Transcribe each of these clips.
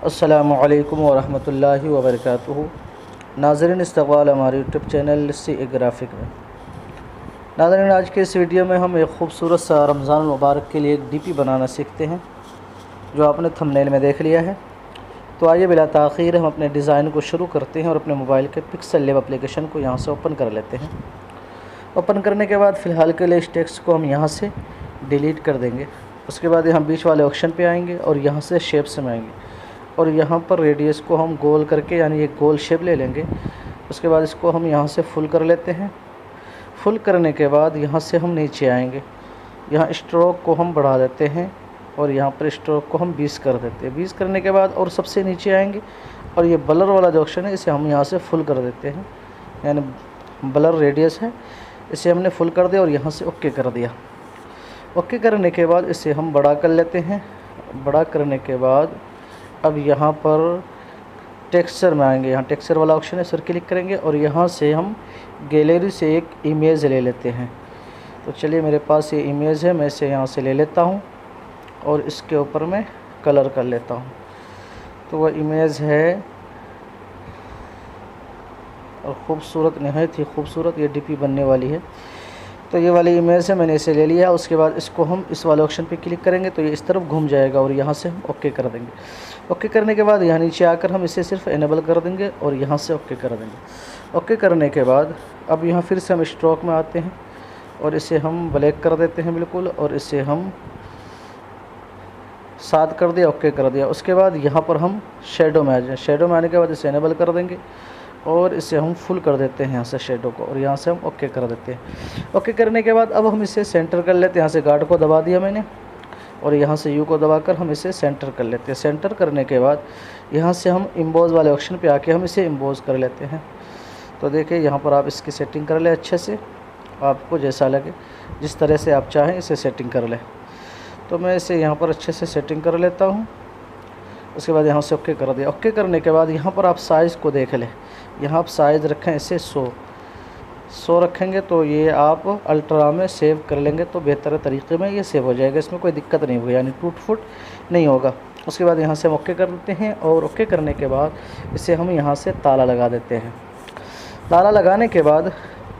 अस्सलामुअलैकुम वरहमतुल्लाहि वबरकातुहू। नाज़रीन, इस्तक़बाल हमारे यूट्यूब चैनल सी ए ग्राफ़िक में। नाज़रीन, आज के इस वीडियो में हम एक ख़ूबसूरत सा रमज़ान मुबारक के लिए एक डीपी बनाना सीखते हैं, जो आपने थंबनेल में देख लिया है। तो आइए बिला ताख़ीर हम अपने डिज़ाइन को शुरू करते हैं और अपने मोबाइल के पिक्सल लैब एप्लीकेशन को यहाँ से ओपन कर लेते हैं। ओपन करने के बाद फ़िलहाल के लिए इस टेक्स्ट को हम यहाँ से डिलीट कर देंगे। उसके बाद यहाँ बीच वाले ऑप्शन पे आएंगे और यहाँ से शेप्स में आएंगे और यहाँ पर रेडियस को हम गोल करके यानी एक गोल शेप ले लेंगे। उसके बाद इसको हम यहाँ से फुल कर लेते हैं। फुल करने के बाद यहाँ से हम नीचे आएंगे, यहाँ स्ट्रोक को हम बढ़ा देते हैं और यहाँ पर स्ट्रोक को हम 20 कर देते हैं। 20 करने के बाद और सबसे नीचे आएंगे और ये ब्लर वाला जो ऑप्शन है इसे हम यहाँ से फुल कर देते हैं, यानी ब्लर रेडियस है इसे हमने फुल कर दिया और यहाँ से ओके कर दिया। ओके करने के बाद इसे हम बड़ा कर लेते हैं। बड़ा करने के बाद अब यहाँ पर टेक्सचर में आएंगे, यहाँ टेक्सचर वाला ऑप्शन है, इस पर क्लिक करेंगे और यहाँ से हम गैलरी से एक इमेज ले लेते हैं। तो चलिए, मेरे पास ये इमेज है, मैं इसे यहाँ से ले लेता हूँ और इसके ऊपर मैं कलर कर लेता हूँ। तो वह इमेज है और ख़ूबसूरत, नहायत ही खूबसूरत ये डीपी बनने वाली है। तो ये वाली इमेज है, मैंने इसे ले लिया। उसके बाद इसको हम इस वाले ऑप्शन पे क्लिक करेंगे तो ये इस तरफ घूम जाएगा और यहाँ से हम ओके कर देंगे। ओके करने के बाद यहाँ नीचे आकर हम इसे सिर्फ इनेबल कर देंगे और यहाँ से ओके कर देंगे। ओके करने के बाद अब यहाँ फिर से हम स्ट्रोक में आते हैं और इसे हम ब्लैक कर देते हैं बिल्कुल, और इसे हम 7 कर दिया, ओके कर दिया। उसके बाद यहाँ पर हम शेडो में आ जाए। शेडो में आने के बाद इसे इनेबल कर देंगे और इसे हम फुल कर देते हैं यहाँ से शेडो को, और यहाँ से हम ओके कर देते हैं। ओके करने के बाद अब हम इसे सेंटर कर लेते हैं। यहाँ से गार्ड को दबा दिया मैंने और यहाँ से यू को दबाकर हम इसे सेंटर कर लेते हैं। सेंटर करने के बाद यहाँ से हम इम्बोज वाले ऑप्शन पे आके हम इसे इम्बोज कर लेते हैं। तो देखिए, यहाँ पर आप इसकी सेटिंग कर लें अच्छे से, आपको जैसा लगे, जिस तरह से आप चाहें इसे सेटिंग कर लें। तो मैं इसे यहाँ पर अच्छे से सेटिंग कर लेता हूँ। उसके बाद यहाँ से ओके कर दिया। ओके करने के बाद यहाँ पर आप साइज़ को देख लें। यहाँ आप साइज़ रखें इसे 100 रखेंगे तो ये आप अल्ट्रा में सेव कर लेंगे तो बेहतर तरीके में ये सेव हो जाएगा, इसमें कोई दिक्कत नहीं होगी, यानी टूट फुट नहीं होगा। उसके बाद यहाँ से हम ओके कर देते हैं और ओके करने के बाद इसे हम यहाँ से ताला लगा देते हैं। ताला लगाने के बाद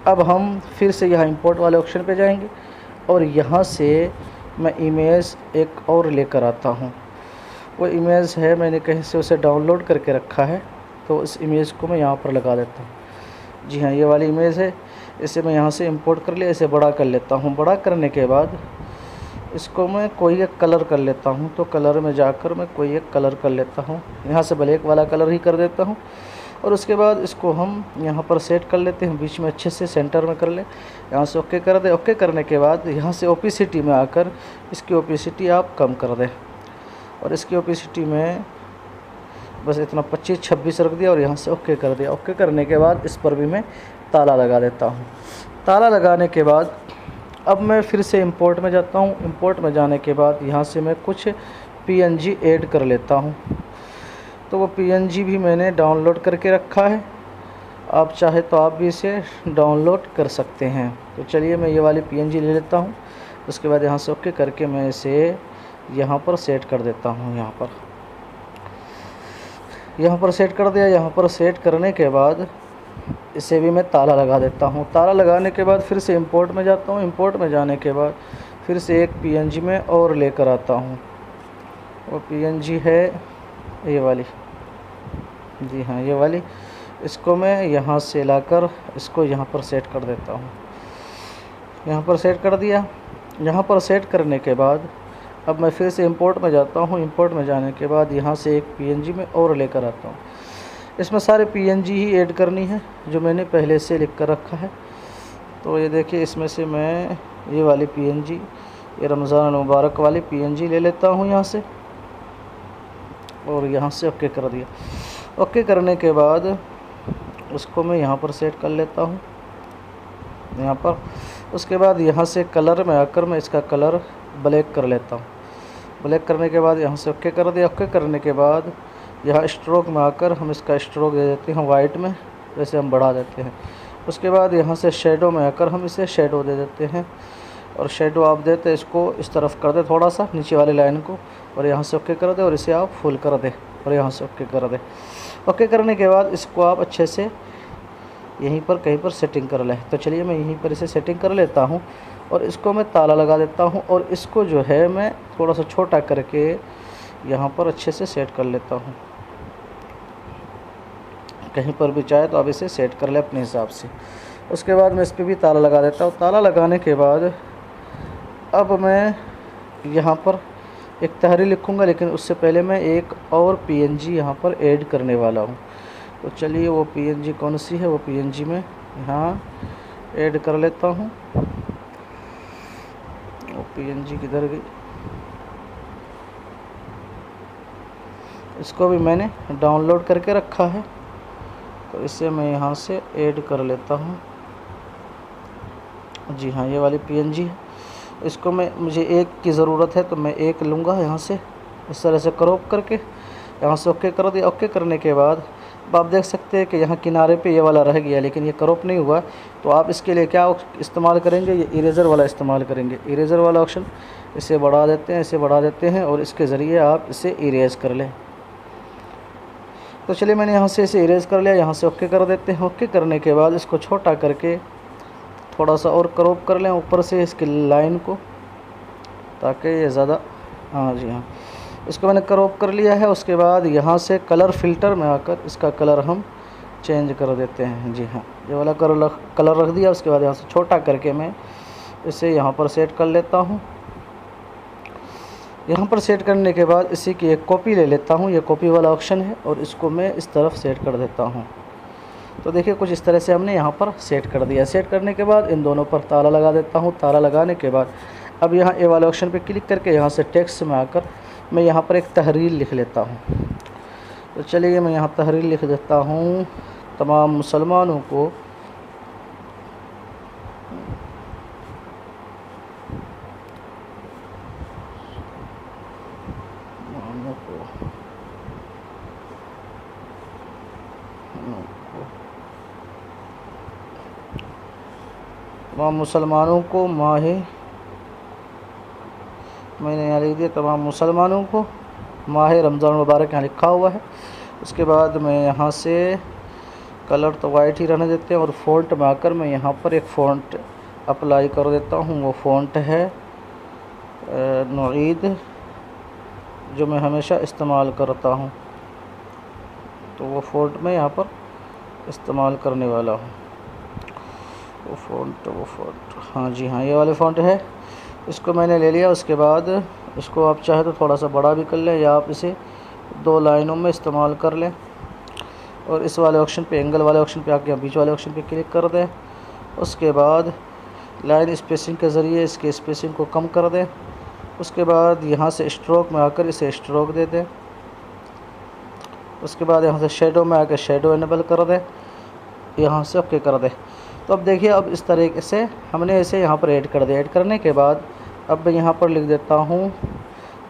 अब हम फिर से यहाँ इंपोर्ट वाले ऑप्शन पे जाएंगे और यहाँ से मैं इमेज एक और लेकर आता हूँ। वो इमेज है, मैंने कहीं से उसे डाउनलोड करके रखा है, तो इस इमेज को मैं यहाँ पर लगा देता हूँ। जी हाँ, ये वाली इमेज है, इसे मैं यहाँ से इंपोर्ट कर लिया, इसे बड़ा कर लेता हूँ। बड़ा करने के बाद इसको मैं कोई एक कलर कर लेता हूँ। तो कलर में जाकर मैं कोई एक कलर कर लेता हूँ, यहाँ से ब्लैक वाला कलर ही कर देता हूँ। और उसके बाद इसको हम यहाँ पर सेट कर लेते हैं, बीच में अच्छे से सेंटर में कर ले। यहाँ से ओके कर दे। ओके करने के बाद यहाँ से ओपेसिटी में आकर इसकी ओपेसिटी आप कम कर दें और इसकी ओपेसिटी में बस इतना 25-26 रख दिया और यहाँ से ओके कर दिया। ओके करने के बाद इस पर भी मैं ताला लगा देता हूँ। ताला लगाने के बाद अब मैं फिर से इंपोर्ट में जाता हूँ। इंपोर्ट में जाने के बाद यहाँ से मैं कुछ PNG ऐड कर लेता हूँ। तो वो PNG भी मैंने डाउनलोड करके रखा है, आप चाहे तो आप भी इसे डाउनलोड कर सकते हैं। तो चलिए, मैं ये वाली PNG ले लेता हूँ। उसके बाद यहाँ से ओके करके मैं इसे यहाँ पर सेट कर देता हूँ। यहाँ पर सेट कर दिया। यहाँ पर सेट करने के बाद इसे भी मैं ताला लगा देता हूँ। ताला लगाने के बाद फिर से इंपोर्ट में जाता हूँ। इंपोर्ट में जाने के बाद फिर से एक PNG में और लेकर आता हूँ। वो PNG है ये वाली, जी हाँ ये वाली। इसको मैं यहाँ से लाकर इसको यहाँ पर सेट कर देता हूँ। यहाँ पर सेट कर दिया। यहाँ पर सेट करने के बाद अब मैं फिर से इंपोर्ट में जाता हूँ। इंपोर्ट में जाने के बाद यहाँ से एक PNG में और लेकर आता हूँ। इसमें सारे PNG ही ऐड करनी है जो मैंने पहले से लिख कर रखा है। तो ये देखिए, इसमें से मैं ये वाली PNG, ये रमज़ान मुबारक वाली PNG ले लेता हूँ यहाँ से और यहाँ से ओके कर दिया। ओके करने के बाद उसको मैं यहाँ पर सेट कर लेता हूँ, यहाँ पर। उसके बाद यहाँ से कलर में आकर मैं इसका कलर ब्लैक कर लेता हूँ। ब्लैक करने के बाद यहाँ से ओके कर दिया। ओके करने के बाद यहाँ स्ट्रोक में आकर हम इसका स्ट्रोक दे देते हैं वाइट में, वैसे हम बढ़ा देते हैं। उसके बाद यहाँ से शेडो में आकर हम इसे शेडो दे देते हैं और शेडो आप देते इसको इस तरफ कर दे थोड़ा सा नीचे वाली लाइन को, और यहाँ से ओके कर दे और इसे आप फुल कर दे और यहाँ से ओके कर दें। ओके करने के बाद इसको आप अच्छे से यहीं पर कहीं पर सेटिंग कर लें। तो चलिए मैं यहीं पर इसे सेटिंग कर लेता हूँ और इसको मैं ताला लगा देता हूँ और इसको जो है मैं थोड़ा सा छोटा करके यहाँ पर अच्छे से सेट कर लेता हूँ। कहीं पर भी चाहे तो आप इसे सेट कर लें अपने हिसाब से। उसके बाद मैं इस पर भी ताला लगा देता हूँ। ताला लगाने के बाद अब मैं यहाँ पर एक तहरीर लिखूँगा, लेकिन उससे पहले मैं एक और पीएनजी यहाँ पर ऐड करने वाला हूँ। तो चलिए वो पीएनजी कौन सी है, वो पीएनजी मैं यहाँ ऐड कर लेता हूँ। वो पीएनजी किधर गई, इसको भी मैंने डाउनलोड करके रखा है, तो इसे मैं यहाँ से ऐड कर लेता हूँ। जी हाँ, ये वाली पीएनजी है। इसको मुझे एक की ज़रूरत है, तो मैं एक लूँगा यहाँ से इस तरह से क्रॉप करके, यहाँ से ओके कर दिया। ओके करने के बाद आप देख सकते हैं कि यहाँ किनारे पे ये वाला रह गया, लेकिन ये क्रॉप नहीं हुआ। तो आप इसके लिए क्या इस्तेमाल करेंगे, ये इरेज़र वाला इस्तेमाल करेंगे। इरेज़र वाला ऑप्शन, इसे बढ़ा देते हैं, इसे बढ़ा देते हैं और इसके ज़रिए आप इसे इरेज़ कर लें। तो चलिए मैंने यहाँ से इसे इरेज़ कर लिया, यहाँ से ओके कर देते हैं। ओके करने के बाद इसको छोटा करके थोड़ा सा और क्रॉप कर लें ऊपर से इसकी लाइन को, ताकि ये ज़्यादा, हाँ जी हाँ, इसको मैंने क्रॉप कर लिया है। उसके बाद यहाँ से कलर फ़िल्टर में आकर इसका कलर हम चेंज कर देते हैं। जी हाँ, ये वाला कलर रख दिया। उसके बाद यहाँ से छोटा करके मैं इसे यहाँ पर सेट कर लेता हूँ। यहाँ पर सेट करने के बाद इसी की एक कॉपी ले लेता हूँ, ये कॉपी वाला ऑप्शन है, और इसको मैं इस तरफ सेट कर देता हूँ। तो देखिए कुछ इस तरह से हमने यहाँ पर सेट कर दिया। सेट करने के बाद इन दोनों पर ताला लगा देता हूँ। ताला लगाने के बाद अब यहाँ ए वाले ऑप्शन पे क्लिक करके यहाँ से टेक्स्ट में आकर मैं यहाँ पर एक तहरीर लिख लेता हूँ। तो चलिए मैं यहाँ तहरीर लिख देता हूँ, तमाम मुसलमानों को मैंने यहाँ लिख दिया तमाम मुसलमानों को माह रमज़ान मुबारक, यहाँ लिखा हुआ है। उसके बाद मैं यहाँ से कलर तो वाइट ही रहने देते हैं और फ़ॉन्ट में आकर मैं यहाँ पर एक फ़ॉन्ट अप्लाई कर देता हूँ। वो फ़ॉन्ट है नुईद, जो मैं हमेशा इस्तेमाल करता हूँ। तो वो फ़ॉन्ट मैं यहाँ पर इस्तेमाल करने वाला हूँ। वो फ़ॉन्ट हाँ जी हाँ, ये वाले फ़ॉन्ट है, इसको मैंने ले लिया। उसके बाद इसको आप चाहे तो थोड़ा सा बड़ा भी कर लें, या आप इसे 2 लाइनों में इस्तेमाल कर लें। और इस वाले ऑप्शन पे, एंगल वाले ऑप्शन पे आके बीच वाले ऑप्शन पे क्लिक कर दें। उसके बाद लाइन स्पेसिंग के ज़रिए इसके स्पेसिंग को कम कर दें। उसके बाद यहाँ से स्ट्रोक में आकर इसे स्ट्रोक दे दें। उसके बाद यहाँ से शेडो में आकर शेडो इनेबल कर दें, यहाँ से ओके कर दें। तो अब देखिए, अब इस तरीके से हमने इसे यहाँ पर ऐड कर दिया। ऐड करने के बाद अब मैं यहाँ पर लिख देता हूँ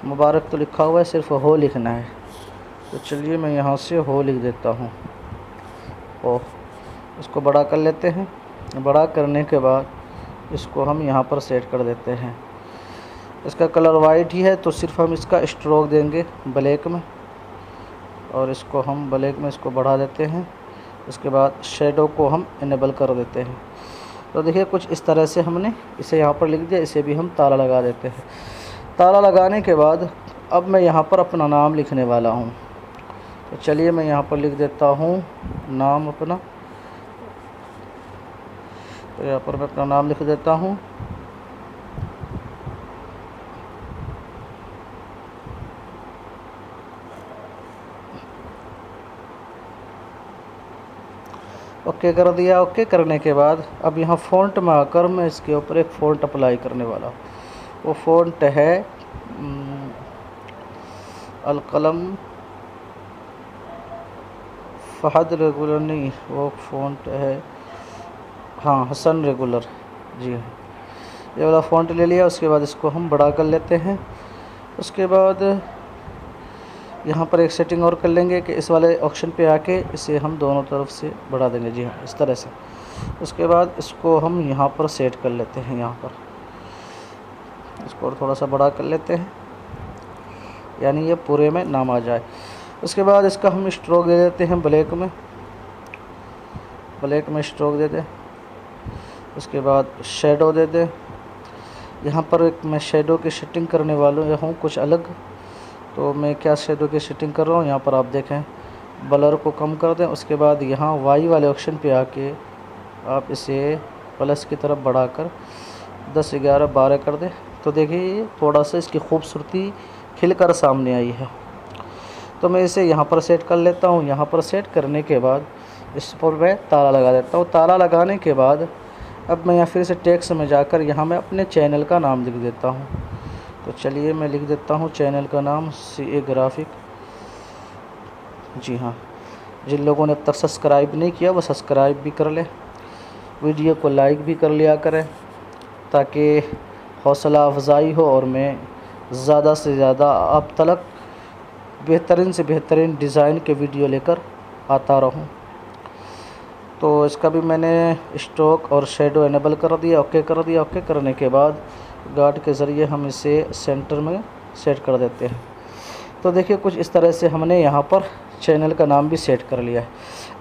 मुबारक, तो लिखा हुआ है, सिर्फ हो लिखना है। तो चलिए मैं यहाँ से हो लिख देता हूँ। ओ, इसको बड़ा कर लेते हैं। बड़ा करने के बाद इसको हम यहाँ पर सेट कर देते हैं। इसका कलर वाइट ही है, तो सिर्फ हम इसका स्ट्रोक देंगे ब्लैक में, और इसको हम ब्लैक में इसको बढ़ा देते हैं। उसके बाद शेडो को हम इनेबल कर देते हैं। तो देखिए कुछ इस तरह से हमने इसे यहाँ पर लिख दिया। इसे भी हम ताला लगा देते हैं। ताला लगाने के बाद अब मैं यहाँ पर अपना नाम लिखने वाला हूँ। तो चलिए मैं यहाँ पर लिख देता हूँ नाम अपना। तो यहाँ पर मैं अपना नाम लिख देता हूँ। ओके कर दिया। ओके करने के बाद अब यहाँ फ़ॉन्ट में आकर मैं इसके ऊपर एक फ़ॉन्ट अप्लाई करने वाला हूँ। वो फ़ॉन्ट है अलकलम फ़हद रेगुलर, नहीं वो फ़ॉन्ट है हाँ हसन रेगुलर। जी हाँ, ये वाला फ़ॉन्ट ले लिया। उसके बाद इसको हम बड़ा कर लेते हैं। उसके बाद यहाँ पर एक सेटिंग और कर लेंगे कि इस वाले ऑप्शन पे आके इसे हम दोनों तरफ से बढ़ा देंगे। जी हाँ, इस तरह से। उसके बाद इसको हम यहाँ पर सेट कर लेते हैं। यहाँ पर इसको और थोड़ा सा बड़ा कर लेते हैं, यानी ये पूरे में नाम आ जाए। उसके बाद इसका हम स्ट्रोक दे देते हैं ब्लैक में स्ट्रोक दे दें। उसके बाद शेडो दे दें। यहाँ पर एक मैं शेडो की सेटिंग करने वाला हूँ कुछ अलग, तो मैं क्या शेडो की सेटिंग कर रहा हूँ, यहाँ पर आप देखें ब्लर को कम कर दें। उसके बाद यहाँ वाई वाले ऑप्शन पे आके आप इसे प्लस की तरफ बढ़ाकर 10, 11, 12 कर दें। तो देखिए थोड़ा सा इसकी खूबसूरती खिलकर सामने आई है। तो मैं इसे यहाँ पर सेट कर लेता हूँ। यहाँ पर सेट करने के बाद इस पर मैं ताला लगा देता हूँ। ताला लगाने के बाद अब मैं यहाँ फिर से टेक्स्ट में जाकर यहाँ मैं अपने चैनल का नाम लिख देता हूँ। तो चलिए मैं लिख देता हूँ चैनल का नाम CA ग्राफिक। जी हाँ, जिन लोगों ने अब तक सब्सक्राइब नहीं किया वो सब्सक्राइब भी कर लें, वीडियो को लाइक भी कर लिया करें ताकि हौसला अफजाई हो और मैं ज़्यादा से ज़्यादा आप तक बेहतरीन से बेहतरीन डिज़ाइन के वीडियो लेकर आता रहूं। तो इसका भी मैंने स्ट्रोक और शेडो इनेबल कर दिया, ओके कर दिया। ओके करने के बाद गार्ड के ज़रिए हम इसे सेंटर में सेट कर देते हैं। तो देखिए कुछ इस तरह से हमने यहाँ पर चैनल का नाम भी सेट कर लिया है।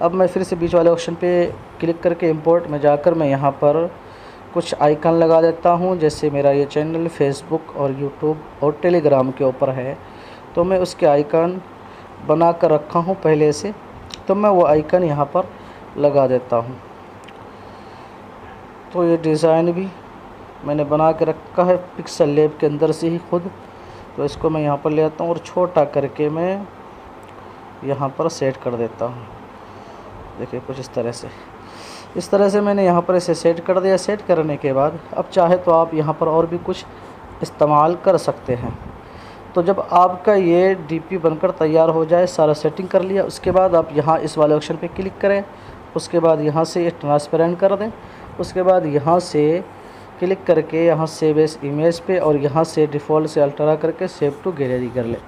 अब मैं फिर से बीच वाले ऑप्शन पे क्लिक करके इंपोर्ट में जाकर मैं यहाँ पर कुछ आइकन लगा देता हूँ। जैसे मेरा ये चैनल फेसबुक और यूट्यूब और टेलीग्राम के ऊपर है, तो मैं उसके आइकन बना कर रखा हूँ पहले से, तो मैं वो आइकन यहाँ पर लगा देता हूँ। तो ये डिज़ाइन भी मैंने बना के रखा है पिक्सल लैब के अंदर से ही खुद। तो इसको मैं यहाँ पर ले आता हूँ और छोटा करके मैं यहाँ पर सेट कर देता हूँ। देखिए कुछ इस तरह से मैंने यहाँ पर इसे सेट कर दिया। सेट करने के बाद अब चाहे तो आप यहाँ पर और भी कुछ इस्तेमाल कर सकते हैं। तो जब आपका ये DP बनकर तैयार हो जाए, सारा सेटिंग कर लिया, उसके बाद आप यहाँ इस वाले ऑप्शन पे क्लिक करें। उसके बाद यहाँ से ये ट्रांसपेरेंट कर दें। उसके बाद यहाँ से क्लिक करके यहाँ सेव एज इमेज पे और यहाँ से डिफ़ॉल्ट से अल्ट्रा करके सेव टू गैलरी कर लें।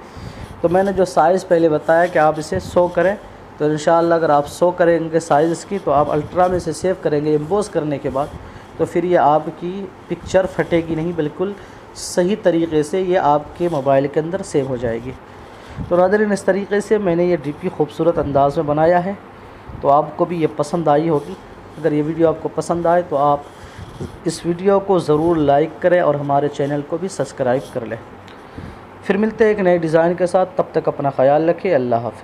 तो मैंने जो साइज़ पहले बताया कि आप इसे 100 करें, तो इंशाअल्लाह अगर आप 100 करेंगे साइज़ इसकी, तो आप अल्ट्रा में इसे सेव करेंगे एम्बोस करने के बाद, तो फिर ये आपकी पिक्चर फटेगी नहीं, बिल्कुल सही तरीके से ये आपके मोबाइल के अंदर सेव हो जाएगी। तो नाज़रीन इस तरीके से मैंने ये DP खूबसूरत अंदाज़ में बनाया है। तो आपको भी ये पसंद आई होगी। अगर ये वीडियो आपको पसंद आए तो आप इस वीडियो को ज़रूर लाइक करें और हमारे चैनल को भी सब्सक्राइब कर लें। फिर मिलते हैं एक नए डिज़ाइन के साथ, तब तक अपना ख्याल रखें। अल्लाह हाफ़िज़।